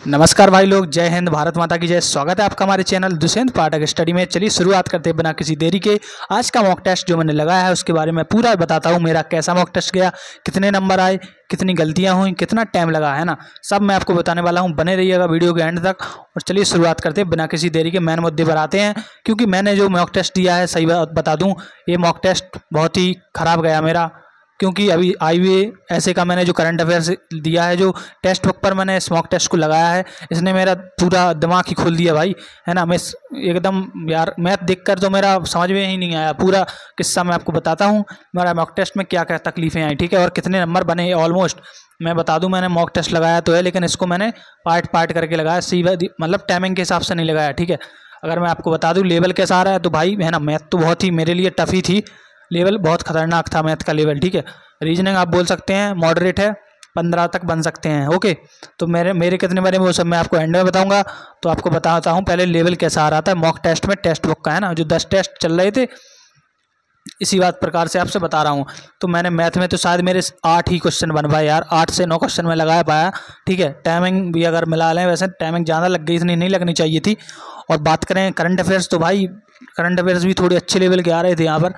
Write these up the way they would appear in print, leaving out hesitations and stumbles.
नमस्कार भाई लोग, जय हिंद, भारत माता की जय। स्वागत है आपका हमारे चैनल दुष्यंत पाठक स्टडी में। चलिए शुरुआत करते हैं बिना किसी देरी के। आज का मॉक टेस्ट जो मैंने लगाया है उसके बारे में पूरा बताता हूँ। मेरा कैसा मॉक टेस्ट गया, कितने नंबर आए, कितनी गलतियाँ हुई, कितना टाइम लगा, है ना, सब मैं आपको बताने वाला हूँ। बने रहिएगा वीडियो के एंड तक। और चलिए शुरुआत करते हैं बिना किसी देरी के, मेन मुद्दे पर आते हैं। क्योंकि मैंने जो मॉक टेस्ट दिया है, सही बात बता दूँ, ये मॉक टेस्ट बहुत ही ख़राब गया मेरा। क्योंकि अभी IBA का मैंने जो करंट अफेयर्स दिया है, जो टेक्स्ट बुक पर मैंने इस मॉक टेस्ट को लगाया है, इसने मेरा पूरा दिमाग ही खोल दिया भाई, है ना। मैं एकदम यार मैथ देखकर तो मेरा समझ में ही नहीं आया। पूरा किस्सा मैं आपको बताता हूँ, मेरा मॉक टेस्ट में क्या क्या तकलीफें आई, ठीक है, और कितने नंबर बने। ऑलमोस्ट मैं बता दूं, मैंने मॉक टेस्ट लगाया तो है, लेकिन इसको मैंने पार्ट पार्ट करके लगाया, मतलब टाइमिंग के हिसाब से नहीं लगाया, ठीक है। अगर मैं आपको बता दूं लेवल कैसा आ रहा है, तो भाई है ना, मैथ तो बहुत ही मेरे लिए टफ ही थी। लेवल बहुत खतरनाक था मैथ का लेवल, ठीक है। रीजनिंग आप बोल सकते हैं मॉडरेट है, 15 तक बन सकते हैं, ओके। तो मेरे कितने बने वो सब मैं आपको एंड में बताऊंगा। तो आपको बताता हूँ पहले लेवल कैसा आ रहा था मॉक टेस्ट में, टेक्स्ट बुक का, है ना, जो 10 टेस्ट चल रहे थे, इसी बात प्रकार से आपसे बता रहा हूँ। तो मैंने मैथ में तो शायद मेरे 8 ही क्वेश्चन बन पाए यार, 8 से 9 क्वेश्चन में लगा पाया, ठीक है। टाइमिंग भी अगर मिला लें, वैसे टाइमिंग ज़्यादा लग गई, इतनी नहीं लगनी चाहिए थी। और बात करें करंट अफेयर्स, तो भाई करंट अफेयर्स भी थोड़े अच्छे लेवल के आ रहे थे यहाँ पर।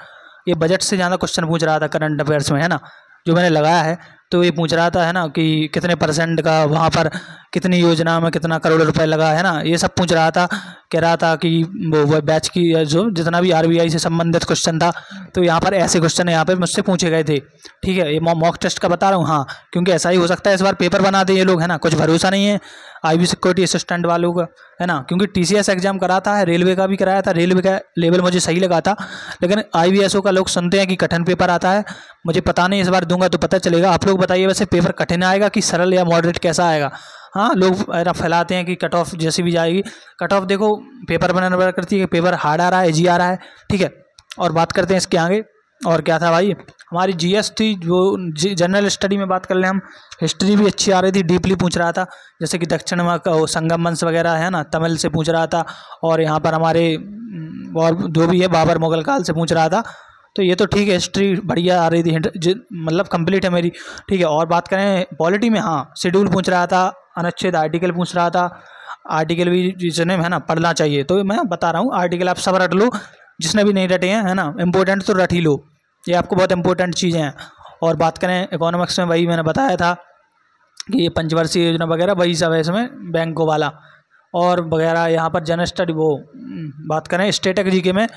ये बजट से ज़्यादा क्वेश्चन पूछ रहा था करंट अफेयर्स में, है ना, जो मैंने लगाया है। तो ये पूछ रहा था, है ना, कि कितने % का वहाँ पर कितनी योजना में कितना करोड़ रुपए लगा, है ना, ये सब पूछ रहा था। कह रहा था कि वो बैच की जो जितना भी RBI से संबंधित क्वेश्चन था, तो यहाँ पर ऐसे क्वेश्चन यहाँ पर मुझसे पूछे गए थे, ठीक है। ये मॉक टेस्ट का बता रहा हूँ, हाँ, क्योंकि ऐसा ही हो सकता है इस बार पेपर बना दे ये लोग, है ना, कुछ भरोसा नहीं है IB सिक्योरिटी असिस्टेंट वालों का, है ना। क्योंकि TCS एग्जाम कराता है, रेलवे का भी कराया था, रेलवे का लेवल मुझे सही लगा था, लेकिन IBSO का लोग सुनते हैं कि कठिन पेपर आता है। मुझे पता नहीं, इस बार दूंगा तो पता चलेगा। आप लोग बताइए वैसे पेपर कठिन आएगा कि सरल या मॉडरेट, कैसा आएगा। हाँ, लोग ऐसा फैलाते हैं कि कट ऑफ जैसी भी जाएगी। कट ऑफ देखो पेपर पर निर्भर करती है कि पेपर हार्ड आ रहा है, इजी आ रहा है, ठीक है। और बात करते हैं इसके आगे। और क्या था भाई, हमारी GS थी, जो जनरल स्टडी में बात कर लें हम, हिस्ट्री भी अच्छी आ रही थी, डीपली पूछ रहा था, जैसे कि दक्षिण में संगम वंश वगैरह, है ना, तमिल से पूछ रहा था। और यहाँ पर हमारे और जो भी है बाबर मुगल काल से पूछ रहा था। तो ये तो ठीक है, हिस्ट्री बढ़िया आ रही थी, मतलब कंप्लीट है मेरी, ठीक है। और बात करें पॉलिटी में, हाँ, शेड्यूल पूछ रहा था, अनुच्छेद आर्टिकल पूछ रहा था। आर्टिकल भी जिसने, है ना, पढ़ना चाहिए। तो मैं बता रहा हूँ आर्टिकल आप सब रट लो, जिसने भी नहीं रटे हैं, है ना, इंपॉर्टेंट तो रट ही लो, ये आपको बहुत इंपॉर्टेंट चीज़ें हैं। और बात करें इकोनॉमिक्स में, वही मैंने बताया था कि ये पंचवर्षीय योजना वगैरह वही सब है इसमें, बैंकों वाला और वगैरह। यहाँ पर जनरल स्टडी वो बात करें स्टैटिक GK में,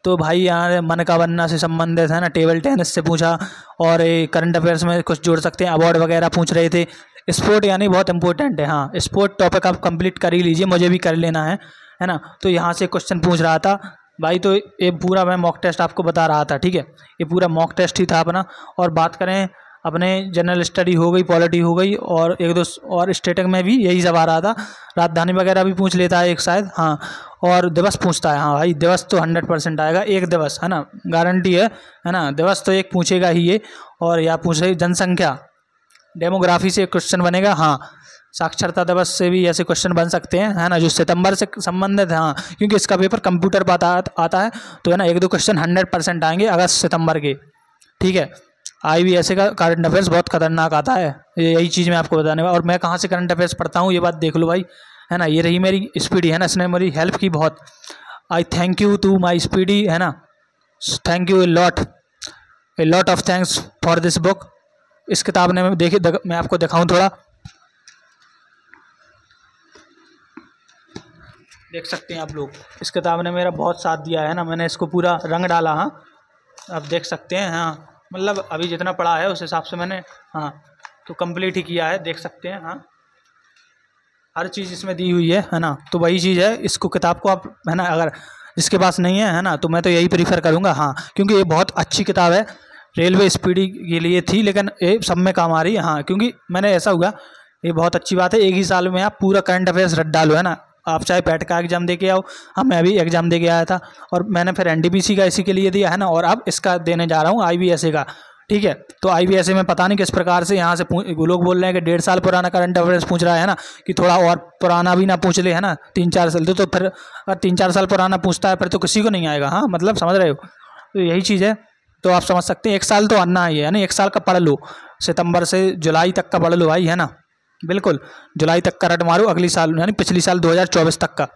तो भाई यहाँ मन का बनना से संबंधित, है ना, टेबल टेनिस से पूछा। और करंट अफेयर्स में कुछ जोड़ सकते हैं, अवार्ड वगैरह पूछ रहे थे। स्पोर्ट यानी बहुत इंपॉर्टेंट है, हाँ, स्पोर्ट टॉपिक आप कंप्लीट कर ही लीजिए, मुझे भी कर लेना है ना। तो यहाँ से क्वेश्चन पूछ रहा था भाई। तो ये पूरा मैं मॉक टेस्ट आपको बता रहा था, ठीक है, ये पूरा मॉक टेस्ट ही था अपना। और बात करें अपने जनरल स्टडी हो गई, पॉलिटी हो गई, और एक दो और स्टैटिक में भी यही सब आ रहा था। राजधानी वगैरह भी पूछ लेता है एक शायद, हाँ। और दिवस पूछता है, हाँ भाई, दिवस तो 100% आएगा, एक दिवस, है ना, गारंटी है ना, दिवस तो एक पूछेगा ही ये। और या पूछ रही जनसंख्या, डेमोग्राफी से क्वेश्चन बनेगा, हाँ। साक्षरता दिवस से भी ऐसे क्वेश्चन बन सकते हैं, है ना, जो सितंबर से संबंधित है, हाँ, क्योंकि इसका पेपर कंप्यूटर पर आता है, तो है ना, एक दो क्वेश्चन 100% आएंगे अगस्त सितंबर के, ठीक है। IBSA का करंट अफेयर्स बहुत खतरनाक आता है, यही चीज़ मैं आपको बताने वाला। और मैं कहाँ से करंट अफेयर्स पढ़ता हूँ ये बात देख लो भाई, है ना, ये रही मेरी स्पीडी, है ना, इसने मेरी हेल्प की बहुत। I thank you to my speedy, है ना, thank you a lot of thanks for this book. इस किताब ने मैं आपको दिखाऊँ थोड़ा, देख सकते हैं आप लोग, इस किताब ने मेरा बहुत साथ दिया है ना, मैंने इसको पूरा रंग डाला, हाँ, आप देख सकते हैं, हाँ, मतलब अभी जितना पढ़ा है उस हिसाब से मैंने, हाँ, तो कंप्लीट ही किया है, देख सकते हैं, हाँ, हर चीज़ इसमें दी हुई है ना। तो वही चीज़ है, इसको किताब को आप, है ना, अगर जिसके पास नहीं है ना, तो मैं तो यही प्रीफर करूँगा, हाँ, क्योंकि ये बहुत अच्छी किताब है। रेलवे स्पीडी के लिए थी, लेकिन ये सब में काम आ रही है, हाँ, क्योंकि मैंने ऐसा हुआ, ये बहुत अच्छी बात है, एक ही साल में आप पूरा करंट अफेयर्स रट डालो, है ना। आप चाहे पैट का एग्जाम दे के आओ, हाँ, मैं भी एग्जाम दे के आया था, और मैंने फिर NDPC का इसी के लिए दिया, है ना, और अब इसका देने जा रहा हूँ IBSA का, ठीक है। तो IBSA में पता नहीं किस प्रकार से यहाँ से लोग बोल रहे हैं कि 1.5 साल पुराना करंट अफेयर्स पूछ रहा है ना, कि थोड़ा और पुराना भी ना पूछ ले, है ना, 3-4 साल। तो फिर अगर 3-4 साल पुराना पूछता है फिर तो किसी को नहीं आएगा, हाँ, मतलब समझ रहे हो। तो यही चीज़ है, तो आप समझ सकते हैं 1 साल तो आना ही है ना, 1 साल का पढ़ लो, सितंबर से जुलाई तक का पढ़ लो भाई, है ना। बिल्कुल जुलाई तक का रट मारो, अगली साल यानी पिछली साल 2024 तक का।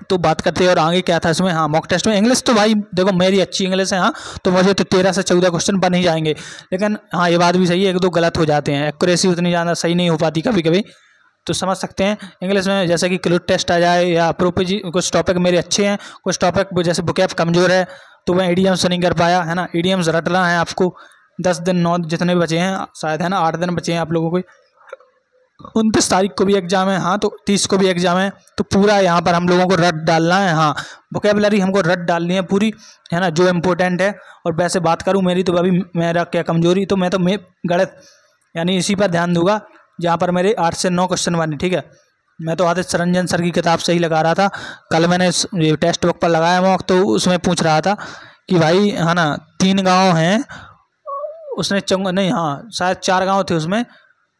तो बात करते हैं और आगे क्या था इसमें। हाँ, मॉक टेस्ट में इंग्लिश तो भाई देखो मेरी अच्छी इंग्लिश है, हाँ तो मुझे तो 13 से 14 क्वेश्चन बन ही जाएंगे। लेकिन हाँ ये बात भी सही है, एक दो गलत हो जाते हैं, एक्यूरेसी उतनी ज़्यादा सही नहीं हो पाती कभी कभी, तो समझ सकते हैं इंग्लिश में। जैसे कि क्लूड टेस्ट आ जाए या प्रोपोजी, कुछ टॉपिक मेरे अच्छे हैं, कुछ टॉपिक जैसे बुकैप कमज़ोर है तो मैं ईडीएम्स नहीं कर पाया, है ना। ईडीएम्स रटना है आपको, 10 दिन 9 जितने भी बचे हैं शायद, है ना 8 दिन बचे हैं आप लोगों को। 29 तारीख को भी एग्जाम है, हाँ तो 30 को भी एग्जाम है, तो पूरा यहाँ पर हम लोगों को रट डालना है। हाँ वोकेबलरी हमको रट डालनी है पूरी, है ना, जो इम्पोर्टेंट है। और वैसे बात करूँ मेरी तो अभी मेरा क्या कमजोरी, तो मैं गणित यानी इसी पर ध्यान दूंगा जहाँ पर मेरे 8 से 9 क्वेश्चन बने, ठीक है। मैं तो आदित्य रंजन सर की किताब से ही लगा रहा था, कल मैंने ये टेक्स्ट बुक पर लगाया मॉक, तो उसमें पूछ रहा था कि भाई है ना 3 गाँव हैं, उसने नहीं हाँ शायद 4 गाँव थे उसमें,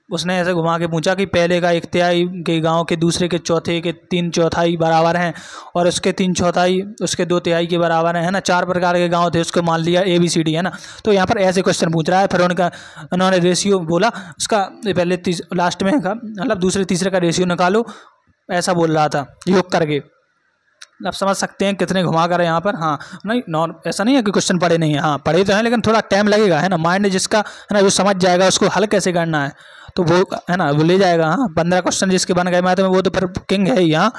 उसने ऐसे घुमा के पूछा कि पहले का 1/3 के गांव के दूसरे के चौथे के 3/4 बराबर हैं, और उसके 3/4 उसके 2/3 के बराबर हैं, है ना। 4 प्रकार के गांव थे, उसको मान लिया ABCD, है ना। तो यहाँ पर ऐसे क्वेश्चन पूछ रहा है, फिर उन्होंने रेशियो बोला उसका, पहले लास्ट में का मतलब दूसरे तीसरे का रेशियो निकालो, ऐसा बोल रहा था योग करके। आप समझ सकते हैं कितने घुमा कर यहाँ पर। हाँ नहीं ऐसा नहीं है कि क्वेश्चन पढ़े नहीं है, हाँ पढ़े तो हैं लेकिन थोड़ा टाइम लगेगा, है ना। माइंड जिसका है ना जो समझ जाएगा उसको हल कैसे करना है तो वो है ना वो ले जाएगा। हाँ 15 क्वेश्चन जिसके बन गए मैथ में वो तो फिर किंग है ही। हाँ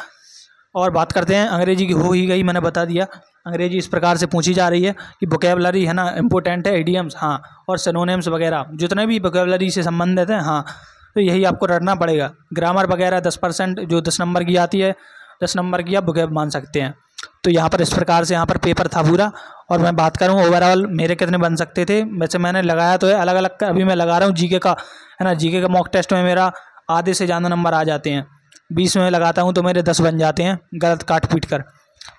और बात करते हैं अंग्रेजी की, हो ही गई मैंने बता दिया। अंग्रेजी इस प्रकार से पूछी जा रही है कि वोकेबलरी है ना इंपॉर्टेंट है, इडियम्स हाँ और सिनोनिम्स वगैरह जितने भी वोकेबलरी से संबंधित हैं, हाँ तो यही आपको रटना पड़ेगा। ग्रामर वगैरह 10% जो 10 नंबर की आती है, 10 नंबर की आप वोकेब मान सकते हैं। तो यहाँ पर इस प्रकार से यहाँ पर पेपर था पूरा। और मैं बात करूँ ओवरऑल मेरे कितने बन सकते थे, वैसे मैंने लगाया तो है अलग अलग, अभी मैं लगा रहा हूँ जीके का, है ना। जीके का मॉक टेस्ट में मेरा आधे से ज़्यादा नंबर आ जाते हैं, 20 में लगाता हूँ तो मेरे 10 बन जाते हैं गलत काट पीट कर।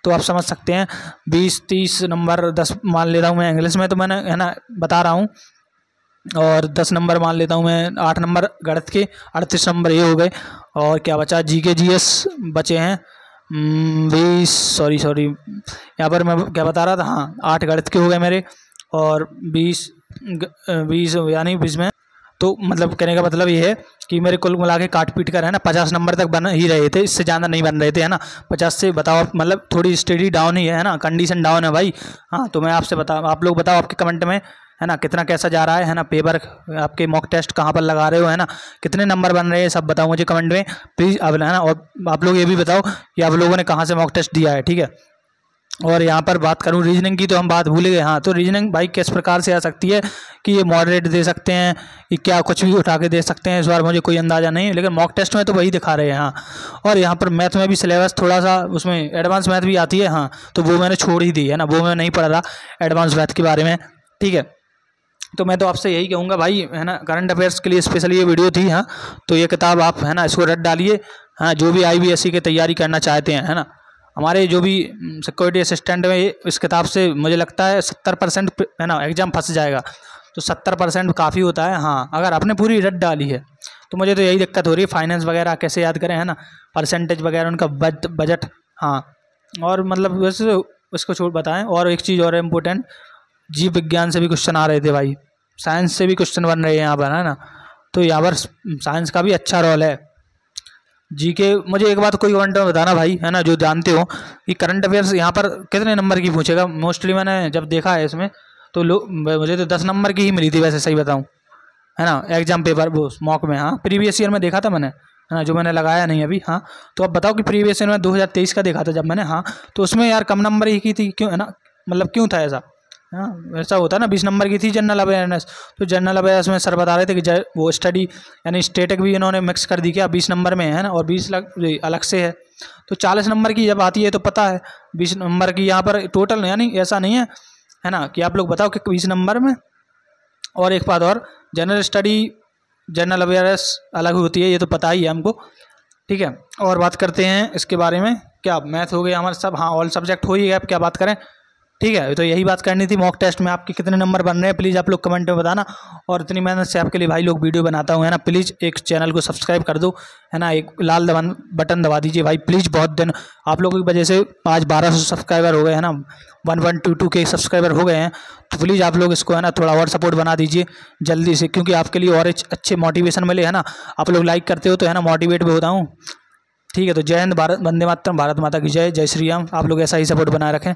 तो आप समझ सकते हैं 20-30 नंबर 10 मान ले रहा हूँ मैं इंग्लिश में, तो मैंने है ना बता रहा हूँ, और 10 नंबर मान लेता हूँ मैं, 8 नंबर गणित के, 38 नंबर ये हो गए। और क्या बचा, जीके जीएस बचे हैं 20, सॉरी यहाँ पर मैं क्या बता रहा था, हाँ 8 गणित के हो गए मेरे, और 20 यानी 20 में, तो मतलब कहने का मतलब ये है कि मेरे कुल मिला के काट पीट कर है ना 50 नंबर तक बन ही रहे थे, इससे ज़्यादा नहीं बन रहे थे, है ना। 50 से बताओ मतलब थोड़ी स्टडी डाउन ही है ना, कंडीशन डाउन है भाई। हाँ तो मैं आपसे आप लोग बताओ आपके कमेंट में, है ना, कितना कैसा जा रहा है ना पेपर, आपके मॉक टेस्ट कहाँ पर लगा रहे हो, है ना, कितने नंबर बन रहे हैं सब बताओ मुझे कमेंट में प्लीज़, अब है ना। और आप लोग ये भी बताओ कि आप लोगों ने कहाँ से मॉक टेस्ट दिया है, ठीक है। और यहाँ पर बात करूँ रीजनिंग की, तो हम बात भूल गए। हाँ तो रीजनिंग भाई किस प्रकार से आ सकती है कि ये मॉडरेट दे सकते हैं कि क्या कुछ भी उठा के दे सकते हैं, इस बार मुझे कोई अंदाज़ा नहीं, लेकिन मॉक टेस्ट में तो वही दिखा रहे हैं। हाँ और यहाँ पर मैथ में भी सिलेबस थोड़ा सा, उसमें एडवांस मैथ भी आती है, हाँ तो वो मैंने छोड़ ही दी है ना, वो मैं नहीं पढ़ रहा एडवांस मैथ के बारे में, ठीक है। तो मैं तो आपसे यही कहूँगा भाई, है ना, करंट अफेयर्स के लिए स्पेशली ये वीडियो थी। हाँ तो ये किताब आप है ना इसको रट डालिए, हाँ जो भी IBSC की तैयारी करना चाहते हैं, है ना। हमारे जो भी सिक्योरिटी असिस्टेंट में इस किताब से मुझे लगता है 70% है ना एग्जाम फंस जाएगा, तो 70% काफ़ी होता है। हाँ अगर आपने पूरी रट डाली है तो मुझे तो यही दिक्कत हो रही है, फाइनेंस वगैरह कैसे याद करें, है ना, परसेंटेज वगैरह उनका बजट। हाँ और मतलब वैसे उसको छोड़ बताएं। और एक चीज़ और है इम्पोर्टेंट, जीव विज्ञान से भी क्वेश्चन आ रहे थे भाई, साइंस से भी क्वेश्चन बन रहे हैं यहाँ पर, है ना। तो यहाँ पर साइंस का भी अच्छा रोल है। जीके मुझे एक बात कोई कमेंट में बताना भाई, है ना, जो जानते हो कि करंट अफेयर्स यहाँ पर कितने नंबर की पूछेगा। मोस्टली मैंने जब देखा है इसमें तो मुझे तो 10 नंबर की ही मिली थी वैसे, सही बताऊँ, है ना, एग्जाम पेपर वो मॉक में। हाँ प्रीवियस ईयर में देखा था मैंने, है ना, जो मैंने लगाया नहीं अभी। हाँ तो अब बताओ कि प्रीवियस ईयर में 2023 का देखा था जब मैंने, हाँ तो उसमें यार कम नंबर ही की थी, क्यों, है ना, मतलब क्यों था ऐसा। हाँ ऐसा होता है ना, 20 नंबर की थी जनरल अवेयरनेस, तो जनरल अवेयरनेस में सर बता रहे थे कि वो स्टडी यानी स्टेटिक भी इन्होंने मिक्स कर दी क्या 20 नंबर में, है ना, और 20 अलग से है। तो 40 नंबर की जब आती है तो पता है 20 नंबर की यहाँ पर टोटल, यानी ऐसा नहीं है ना, कि आप लोग बताओ कि 20 नंबर में। और एक बात और, जनरल स्टडी जनरल अवेयरनेस अलग होती है, ये तो पता ही है हमको, ठीक है। और बात करते हैं इसके बारे में, क्या मैथ हो गया हमारे सब, हाँ ऑल सब्जेक्ट हो ही गया, अब क्या बात करें। ठीक है। तो यही बात करनी थी, मॉक टेस्ट में आपके कितने नंबर बन रहे हैं प्लीज़ आप लोग कमेंट में बताना। और इतनी मेहनत से आपके लिए भाई लोग वीडियो बनाता हूँ, है ना। प्लीज़ एक चैनल को सब्सक्राइब कर दो, है ना, एक लाल बटन दबा दीजिए भाई प्लीज़। बहुत दिन आप लोगों की वजह से आज 1200 सब्सक्राइबर हो गए, है ना, 1122 के सब्सक्राइबर हो गए हैं। तो प्लीज़ आप लोग इसको, है ना, थोड़ा और सपोर्ट बना दीजिए जल्दी से, क्योंकि आपके लिए और अच्छे मोटिवेशन मिले, है ना। आप लोग लाइक करते हो तो, है ना, मोटिवेट भी होता हूँ। ठीक है, तो जय हिंद, भारत वंदे मातरम, भारत माता की जय, जय श्री राम। आप लोग ऐसा ही सपोर्ट बनाए रखें।